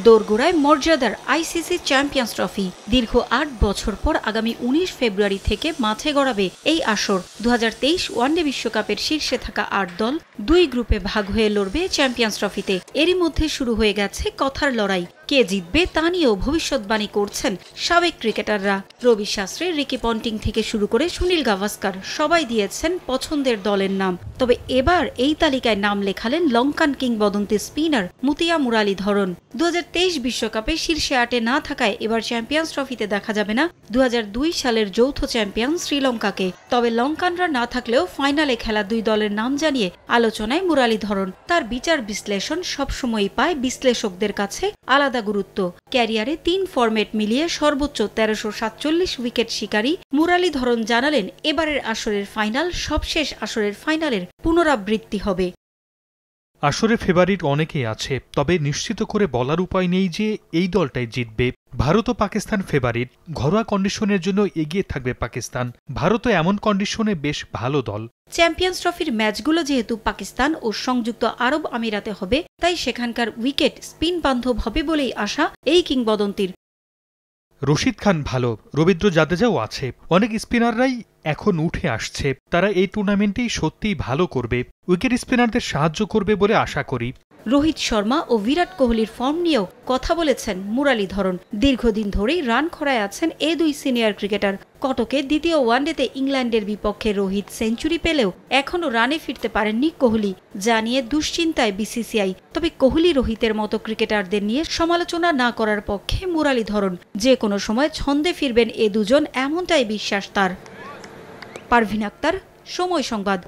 দোরগোড়ায় মর্যাদার ICC champions trophy. দীর্ঘ ৮ বছর পর আগামী ১৯ ফেব্রুয়ারি থেকে মাঠে গড়াবে এই আসর। ২০২৩ ওয়ানডে বিশ্বকাপের শীর্ষে থাকা ৮ দল ২ গ্রুপে ভাগ হয়ে লড়বে চ্যাম্পিয়ন্স ট্রফিতে। এরই মধ্যে শুরু হয়ে গেছে কথার লড়াই। কে জিতবে তা নিয়েও ভবিষ্যৎবাণী করছেন সাবেক ক্রিকেটাররা। রবি শাস্ত্রী, রিকি পন্টিং থেকে শুরু করে সুনীল গাভাস্কার সবাই দিয়েছেন পছন্দের দলের নাম। তবে এবার এই তালিকায় নাম লেখালেন লঙ্কান কিংবদন্তি স্পিনার মুতিয়া মুরালীধরন। ২০২৩ বিশ্বকাপে শীর্ষে ৮-এ না থাকায় এবার চ্যাম্পিয়ন্স ট্রফিতে দেখা যাবে না ২০০২ সালের যৌথ চ্যাম্পিয়ন শ্রীলঙ্কাকে। তবে লঙ্কানরা না থাকলেও ফাইনালে খেলা ২ দলের নাম জানিয়ে আলোচনায় মুরালীধরন। তার বিচার বিশ্লেষণ সবসময়ই পায় বিশ্লেষকদের কাছে আলাদা গুরুত্ব। ক্যারিয়ারে ৩ ফরম্যাট মিলিয়ে সর্বোচ্চ ১৩৪৭ উইকেট শিকারী মুরালীধরন জানালেন, এবারের আসরের ফাইনাল সবশেষ আসরের ফাইনালের পুনরাবৃত্তি হবে। আসরে ফেভারিট অনেকেই আছে, তবে নিশ্চিত করে বলার উপায় নেই যে এই দলটাই জিতবে। ভারত ও পাকিস্তান ফেভারিট। ঘরোয়া কন্ডিশনের জন্য এগিয়ে থাকবে পাকিস্তান। ভারতও এমন কন্ডিশনে বেশ ভালো দল। চ্যাম্পিয়ন্স ট্রফির ম্যাচগুলো যেহেতু পাকিস্তান ও সংযুক্ত আরব আমিরাতে হবে, তাই সেখানকার উইকেট স্পিন বান্ধব হবে বলেই আশা এই কিংবদন্তির। রশিদ খান ভালো, রবীন্দ্র জাদেজাও আছে। অনেক স্পিনাররাই এখন উঠে আসছে। তারা এই টুর্নামেন্টেই সত্যিই ভালো করবে। উইকেট স্পিনারদের সাহায্য করবে বলে আশা করি। রোহিত শর্মা ও বিরাট কোহলির ফর্ম নিয়েও কথা বলেছেন মুরালীধরন। দীর্ঘদিন ধরেই রান খরায় আছেন এই ২ সিনিয়র ক্রিকেটার। কটকে দ্বিতীয় ওয়ানডেতে ইংল্যান্ডের বিপক্ষে রোহিত সেঞ্চুরি পেলেও এখনও রানে ফিরতে পারেননি কোহলি, যা নিয়ে দুশ্চিন্তায় বিসিসিআই। তবে কোহলি রোহিতের মতো ক্রিকেটারদের নিয়ে সমালোচনা না করার পক্ষে মুরালীধরন। যে কোনো সময় ছন্দে ফিরবেন এ দুজন, এমনটাই বিশ্বাস তার। পারভিন আক্তার, সময় সংবাদ।